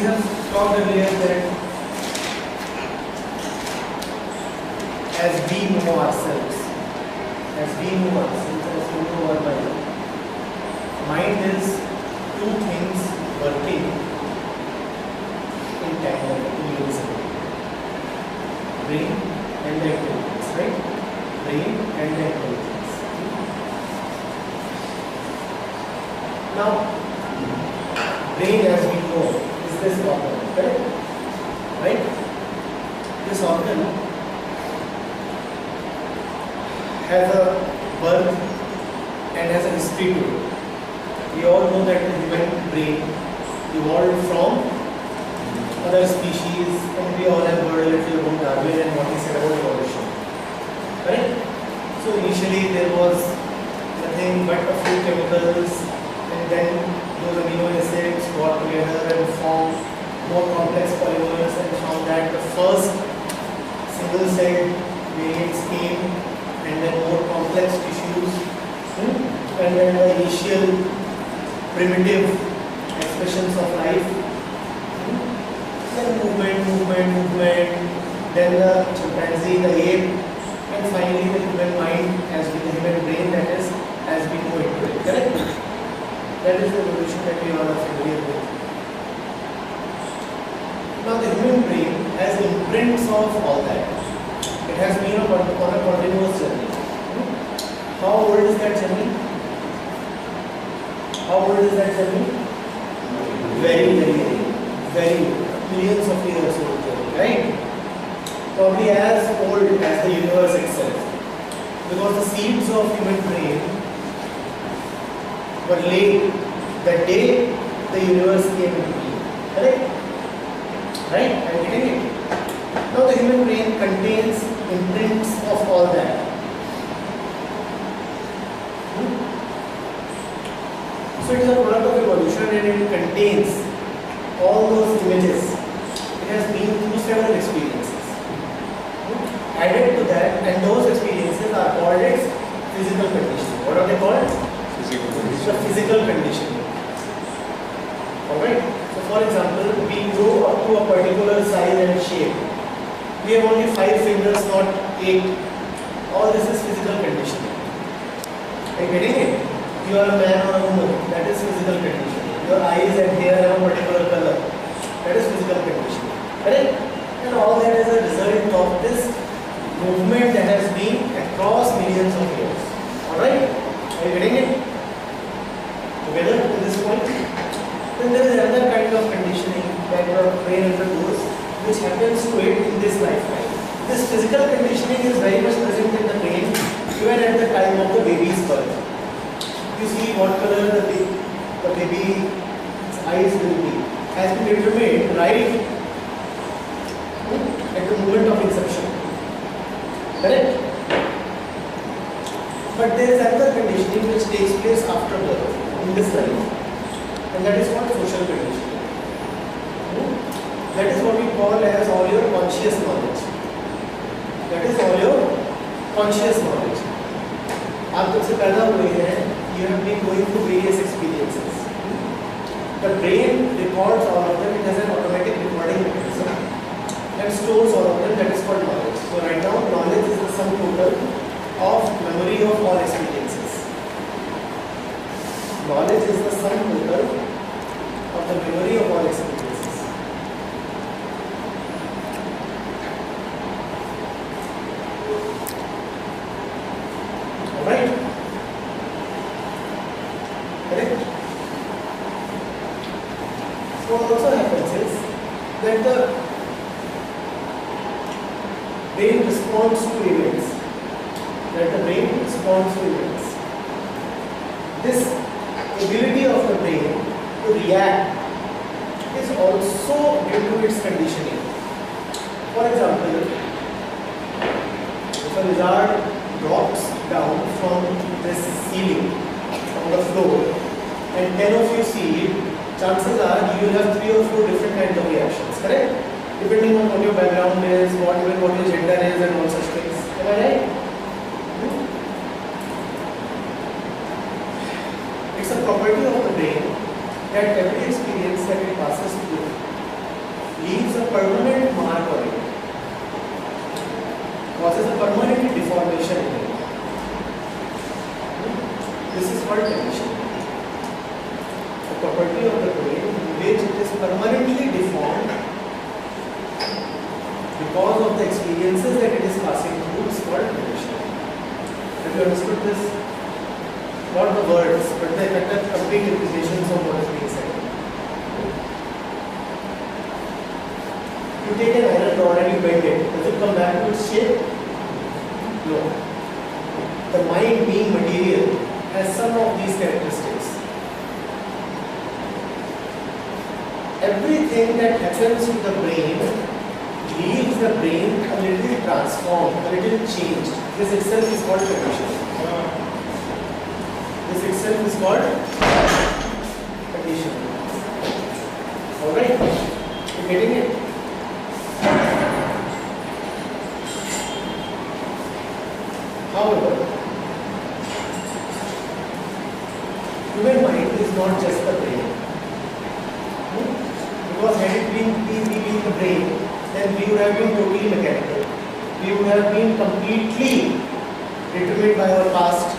have talked earlier that as we know ourselves, as we know our mind is two things working in tandem, in unison. Brain and the intelligence, right? Brain and the intelligence. Now, brain, as we know, is this organ, correct? Right? This organ has a birth and has a history to it. We all know that the human brain evolved from other species, and we all have heard a little about Darwin and what he said about evolution. Correct? So initially there was nothing but a few chemicals, and then those amino acids got together and formed more complex polymers, and found that the first single cell variants came, and then more complex tissues, and then the initial primitive expressions of life, then movement, then the chimpanzee, the ape, and finally the human mind as with the human brain, that is, as we know it today. Correct? That is the evolution that we all are familiar with. Now the human brain has imprints of all that. It has been on a continuous journey. How old is that journey? How old is that journey? Very millions of years old journey, right? Probably as old as the universe itself. Because the seeds of human brain were laid the day the universe came into being. Correct? Right? I'm getting it. Now the human brain contains imprints of all that. So it is a product of evolution, and it contains all those images. It has been through several experiences. Added to that, and those experiences are called its physical conditioning. What are they called? The physical conditioning. Alright? So for example, we grow up to a particular size and shape. We have only 5 fingers, not 8. All this is physical conditioning. Are you getting it? You are a man or a woman, that is physical conditioning. Your eyes and hair have a particular color, that is physical conditioning. Correct? And all that is a result of this movement that has been across millions of years. Alright? Are you getting it? Together to this point? Then there is another kind of conditioning that your brain undergoes, which happens to it in this lifetime. This physical conditioning is very much present in the brain even at the time of the baby's birth. You see what color the baby's eyes will be has been determined right at the moment of inception. Correct? But there is another conditioning which takes place after birth in this life, and that is called social conditioning. That is what we call as all your conscious knowledge. That is all your conscious knowledge. आप जब से पैदा हुए हैं, you have been going through various experiences. The brain records all of them. It has an automatic recording mechanism and stores all of them. That is called knowledge. So right now, knowledge is the sum total of memory of all experiences. Knowledge is the sum total of the memory of all experiences. Alright? Correct? So what also happens is that the brain responds to events. This ability of the brain to react is also due to its conditioning. For example, if a lizard drops down from this ceiling, from the floor, and 10 of you see it, chances are you will have 3 or 4 different kinds of reactions, correct? Depending on what your background is, what your gender is, and all such things. Am I right? It's a property of the brain that every experience that it passes through experiences that it is passing through is called attention. Have you understood this? Not the words, but the complete implications of what is being said. You take an iron rod and you bend it. Does it come back to its shape? No. The mind, being material, has some of these characteristics. Everything that happens to the brain leaves the brain a little transformed, a little changed. This itself is called condition. This itself is called condition. Alright? You getting it? However, human mind is not just the brain. Because had it been the brain, then we would have been totally mechanical. We would have been completely determined by our past.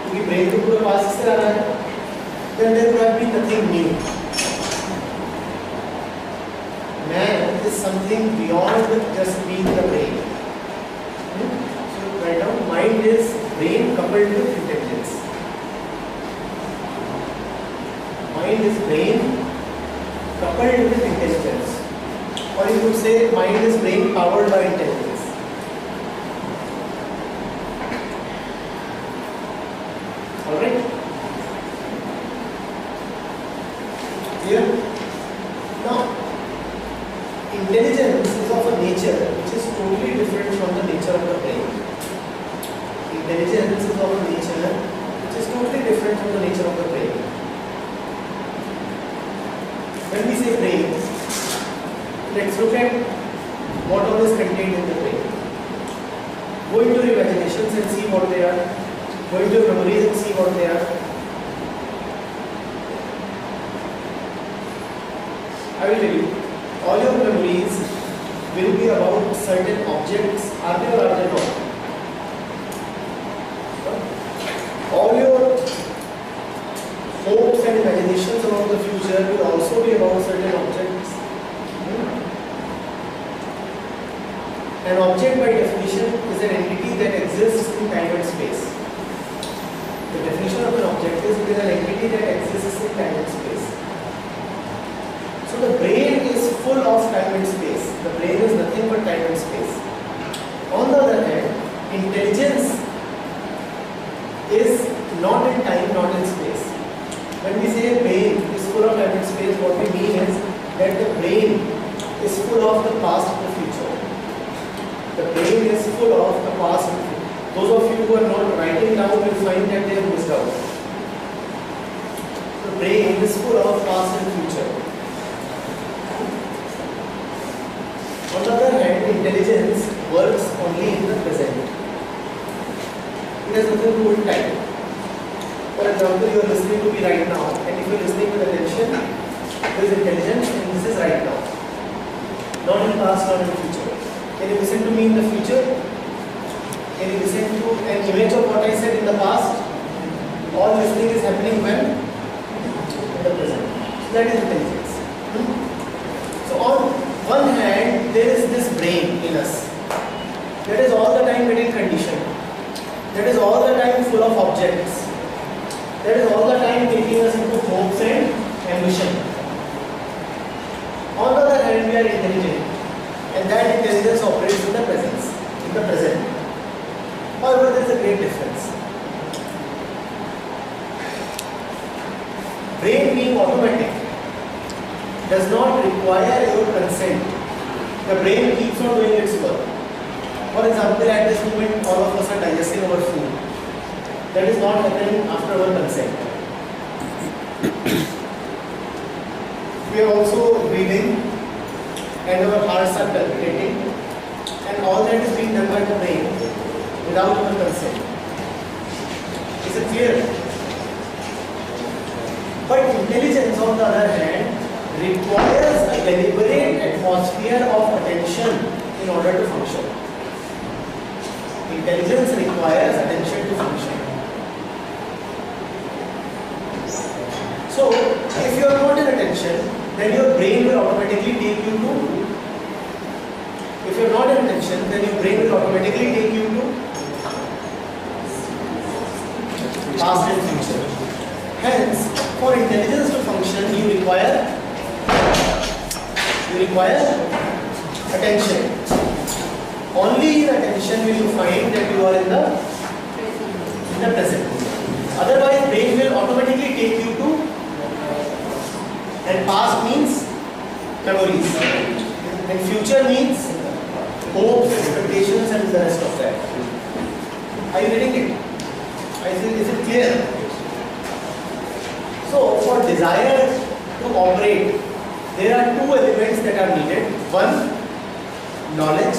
क्योंकि brain तो पूरा past से आ रहा है. Then there would have been nothing new. Man is something beyond just being the brain. So right now, mind is brain coupled with intelligence. Mind is brain coupled with intelligence. Or you could say mind is brain powered by intelligence. Alright? Clear? Now, intelligence is of a nature which is totally different from the nature of the brain. Intelligence is of a nature which is totally different from the nature of the brain. When we say brain, let's look at what all is contained in the brain. Go into your imaginations and see what they are. Go into your memories and see what they are. I will tell you, all your memories will be about certain objects. Are they or are they not? All your hopes and imaginations about the future will also be about certain objects. An object by definition is an entity that exists in time and space. The definition of an object is it is an entity that exists in time and space. So the brain is full of time and space. The brain is nothing but time and space. On the other hand, intelligence is not in time, not in space. When we say brain is full of time and space, what we mean is that the brain is full of the past and the future. The brain is full of the past and the future. Those of you who are not writing down will find that they have missed out. The brain is full of past and future. On the other hand, intelligence works only in the present. It has nothing to do with time. For example, you are listening to me right now, and if you are listening with attention, there is intelligence, and this is right now. Not in the past, not in the future. Can you listen to me in the future? Can you listen to an image of what I said in the past? All listening is happening when? In the present. So that is intelligence. So on one hand, there is this brain in us. That is all the time getting conditioned. That is all the time full of objects. That is all the time taking us into hopes and ambition. On the other hand, we are intelligent, and that intelligence operates in the present. However, there is a great difference. Brain being automatic does not require your consent. The brain keeps on doing its work. For example, at this moment, all of us are digesting our food. That is not happening after our consent. We are also breathing, and our hearts are palpitating, and all that is being done by the brain without our consent. Is it clear? But intelligence, on the other hand, requires a deliberate atmosphere of attention in order to function. Intelligence requires attention to function. So, if you are not in attention, then your brain will automatically take you to If you are not in attention, then your brain will automatically take you to past and future. Hence, for intelligence to function, you require attention. Only in attention will you find that you are in the present. Otherwise, brain will automatically take you to, and past means memories, and future means hopes, expectations, and the rest of that. Are you getting it? Is it clear? So, for desire to operate, there are two elements that are needed. One, knowledge.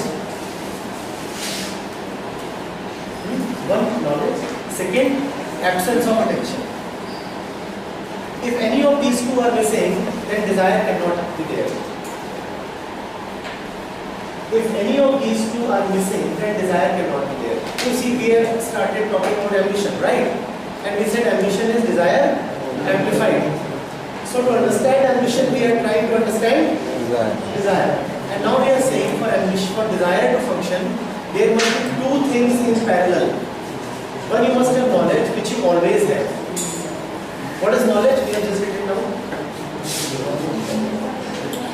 Second, absence of attention. If any of these two are missing, then desire cannot be there. If any of these two are missing, then desire cannot be there. You see, we have started talking about ambition, right? And we said ambition is desire amplified. So to understand ambition, we are trying to understand desire. And now we are saying for ambition, for desire to function, there must be two things in parallel. One, you must have knowledge, which you always have. What is knowledge? We have just written down.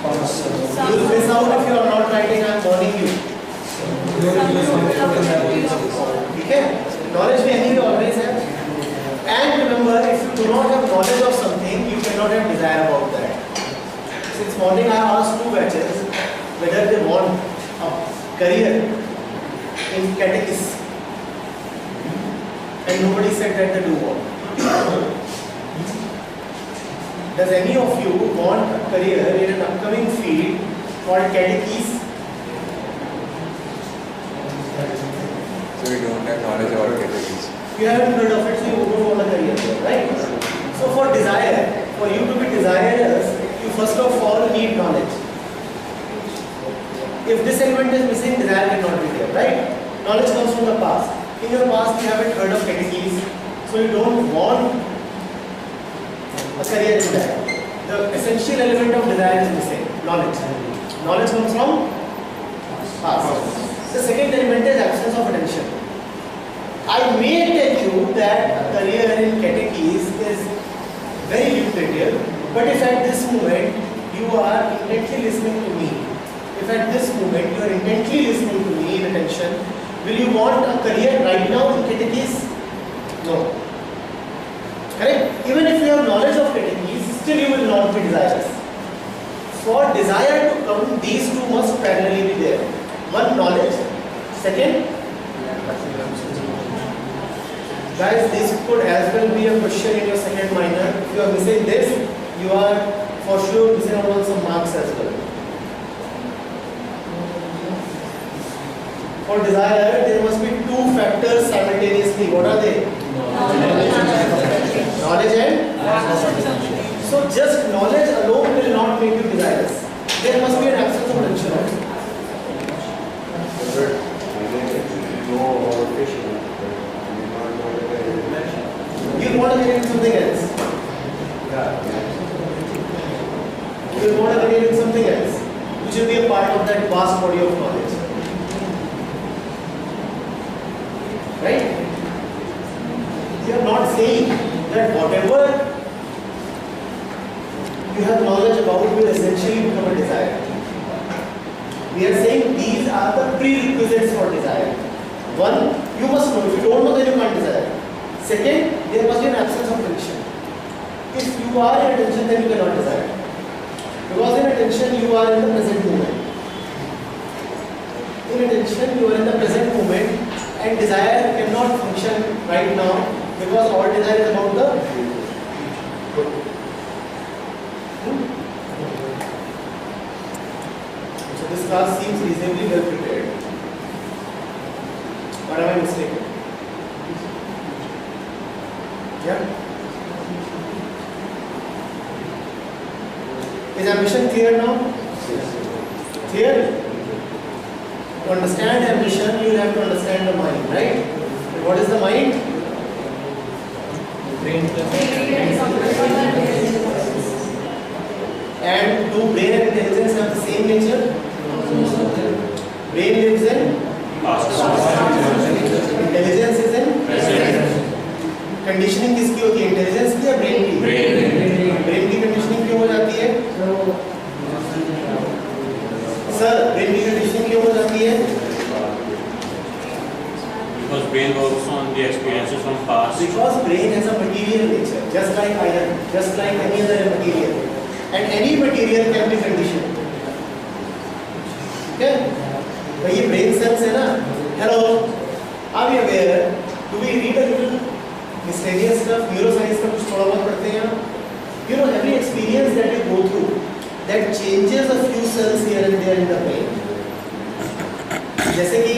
You will miss out if you are not writing. I am warning you. Okay? Knowledge we anyway always have. And remember, if you do not have knowledge of something, you cannot have desire about that. Since morning I asked two batches whether they want a career in catechism. And nobody said that they do want. Does any of you want a career in an upcoming field called catechism? So we don't have knowledge about catechism. You haven't heard of it, so you don't want a career there, right? So for desire, for you to be desirous, you first of all need knowledge. If this element is missing, desire cannot be there, right? Knowledge comes from the past. In your past, you haven't heard of catechism, so you don't want a career in that. The essential element of desire is missing, knowledge. Knowledge comes from past. The second element is absence of attention. I may tell you that a career in catechism is very lucrative, but if at this moment you are intently listening to me, if at this moment you are intently listening to me in attention, will you want a career right now in catechism? No. Correct? Even if you have knowledge of catechism, still you will not be desirous. For desire to come, these two must parallelly be there. One, knowledge. Second, guys, this could as well be a question in your second minor. If you are missing this, you are for sure missing out on some marks as well. For desire, there must be two factors simultaneously. What are they? Knowledge and? So just knowledge alone will not make you desirous. There must be an absence of attention also. You want to get into something else. You want to get into something else, which will be a part of that vast body of knowledge. Right? We are not saying that whatever you have knowledge about will essentially become a desire. We are saying these are the prerequisites for desire. One, you must know. If you don't know, then you can't desire. Second, there must be an absence of attention. If you are in attention, then you cannot desire. Because in attention, you are in the present moment. In attention, you are in the present moment, and desire cannot function right now because all desire is about the So this class seems reasonably well prepared. Or am I mistaken? Yeah? Is ambition clear now? Clear? To understand ambition, you will have to understand the mind, right? And what is the mind? And do brain and intelligence have the same nature? Brain lives in Past. intelligence is in Present. Conditioning किसकी होती है, intelligence की या brain की? Brain की conditioning क्यों हो जाती है सर? ब्रेन की कंडीशनिंग क्यों हो जाती है? Because brain works on the experiences from past. Because brain has a material nature, just like iron, just like any other material, and any material can be conditioned. Okay? तो ये brain cells है ना? Hello, are we aware? Do we read a little mysterious stuff? Neuroscience का कुछ थोड़ा बहुत पढ़ते हैं आप? You know, every experience that you go through that changes a few cells here and there in the brain. जैसे कि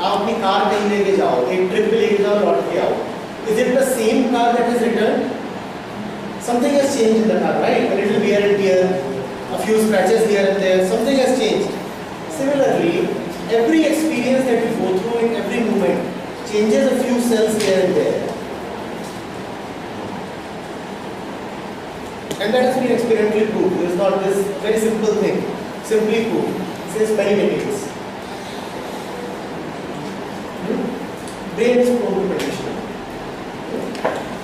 आप अपनी कार कहीं लेके जाओ, एक ट्रिप पे लेके जाओ, लौट के आओ, is it the same car that is returned? Something has changed in the car, right? A little wear and tear, a few scratches here and there, something has changed. Similarly, every experience that you go through in every moment changes a few cells here and there. And that has been experimentally proved. It is not this very simple thing, simply proved since many decades. Brain is prone to conditioning.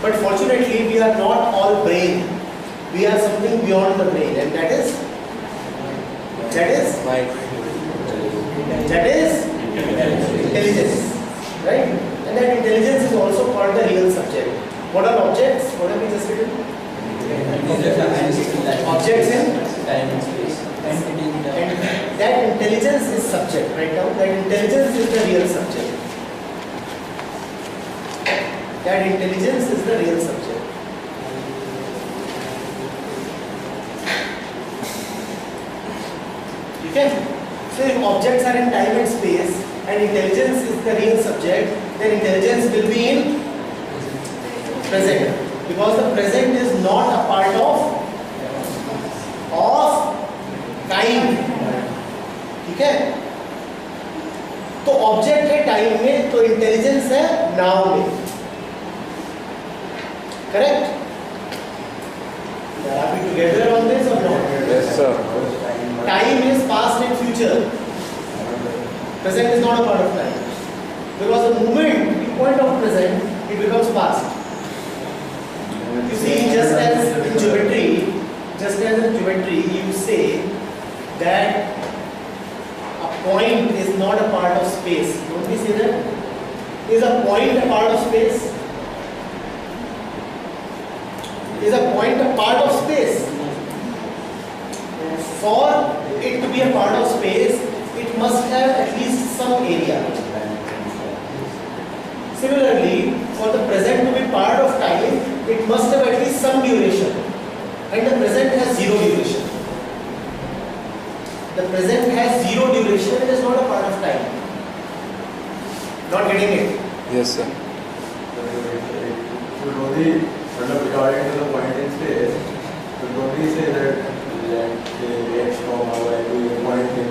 But fortunately, we are not all brain. We are something beyond the brain, and that is intelligence, right? And that intelligence is also called the real subject. What are objects? What have we just written? Objects in time and space. and that intelligence is subject. Right now, that intelligence is the real subject. That intelligence is the real subject. Okay? So if objects are in time and space and intelligence is the real subject, then intelligence will be in present. Because the present is not a part of time. ठीक है? तो object है time में, तो intelligence है now में. Correct? Are we together on this or not? Yes, sir. Time is past and future. Present is not a part of time. Because the moment you point of present, it becomes past. You see, just as in geometry, you say that a point is not a part of space. Don't we say that? Is a point a part of space? Is a point a part of space? For it to be a part of space, it must have at least some area. Similarly, for the present to be part of time, it must have at least some duration. And the present has zero duration. The present has zero duration, it is not a part of time. Not getting it? Yes, sir. Should only, according to the point in space, should only say that the X from how I do the point in.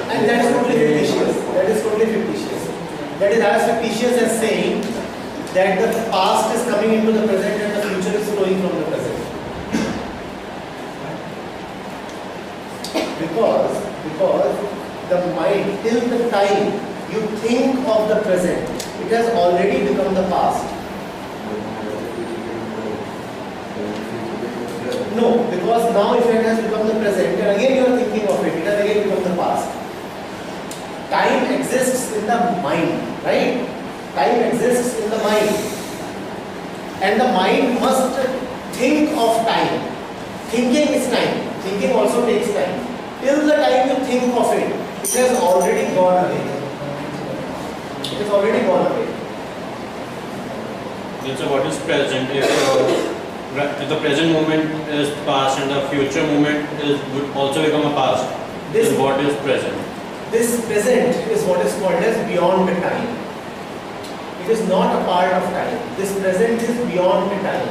And that is totally fictitious. That is totally fictitious. That is as fictitious as saying that the past is coming into the present and the future is flowing from the present. Because the mind, till the time you think of the present, it has already become the past. No, because now if it has become the present, and again you are thinking of it, it has again become the past. Time exists in the mind, right? Time exists in the mind. And the mind must think of time. Thinking is time. Thinking also takes time. Till the time you think of it, it has already gone away. It has already gone away. So what is present? If the present moment is past and the future moment would also become a past, then what is present? This present is what is called as beyond the time. It is not a part of time. This present is beyond the time.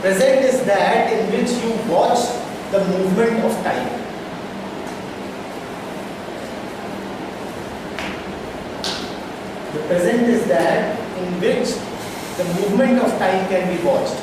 Present is that in which you watch the movement of time. The present is that in which the movement of time can be watched.